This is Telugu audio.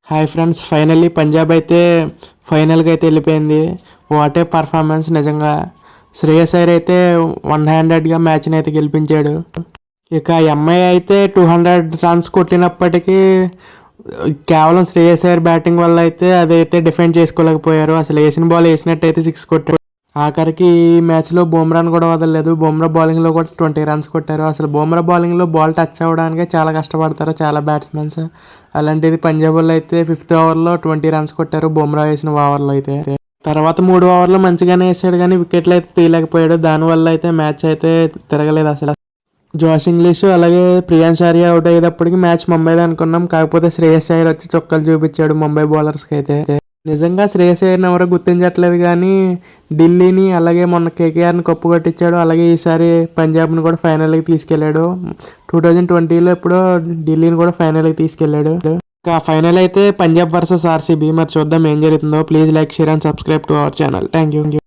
హాయ్ ఫ్రెండ్స్, ఫైనల్లీ పంజాబ్ అయితే ఫైనల్గా అయితే వెళ్ళిపోయింది. వాటే పర్ఫార్మెన్స్ నిజంగా. శ్రేయస్ అయ్యర్ అయితే 100గా మ్యాచ్ని అయితే గెలిపించాడు. ఇక ఎంఐ అయితే 200 రన్స్ కొట్టినప్పటికీ కేవలం శ్రేయస్ అయ్యర్ బ్యాటింగ్ వల్ల అయితే అదైతే డిఫెండ్ చేసుకోలేకపోయారు. అసలు వేసిన బాల్ వేసినట్టయితే 6 కొట్టారు. ఆఖరికి ఈ మ్యాచ్లో బుమ్రాని కూడా వదలలేదు. బుమ్రా బౌలింగ్లో కూడా 20 రన్స్ కొట్టారు. అసలు బుమ్రా బౌలింగ్లో బాల్ టచ్ అవ్వడానికి చాలా కష్టపడతారు చాలా బ్యాట్స్మెన్స్. అలాంటిది పంజాబ్ వాళ్ళు అయితే 5th ఓవర్లో 20 రన్స్ కొట్టారు బుమ్రా వేసిన ఓవర్లో అయితే. తర్వాత 3 ఓవర్లో మంచిగానే వేసాడు కానీ వికెట్లు అయితే తీయలేకపోయాడు. దానివల్ల అయితే మ్యాచ్ అయితే తిరగలేదు అసలు. జోష్ ఇంగ్లీష్ అలాగే ప్రియాంశ్ ఆర్య అవుట్ అయ్యేటప్పటికి మ్యాచ్ ముంబైది అనుకున్నాం. కాకపోతే శ్రేయస్ అయ్యర్ వచ్చి చొక్కలు చూపించాడు ముంబై బౌలర్స్కి అయితే. నిజంగా శ్రేయస్ అయ్యర్ని ఎవరో గుర్తించట్లేదు కానీ ఢిల్లీని అలాగే మొన్న కేకేఆర్ని కప్పు కొట్టించాడు. అలాగే ఈసారి పంజాబ్ని కూడా ఫైనల్కి తీసుకెళ్లాడు. 2020లో ఎప్పుడో ఢిల్లీని కూడా ఫైనల్కి తీసుకెళ్లాడు. ఇంకా ఫైనల్ అయితే పంజాబ్ వర్సెస్ ఆర్సీబీ. మరి చూద్దాం ఏం జరుగుతుందో. Please like, share and subscribe to our channel. Thank you.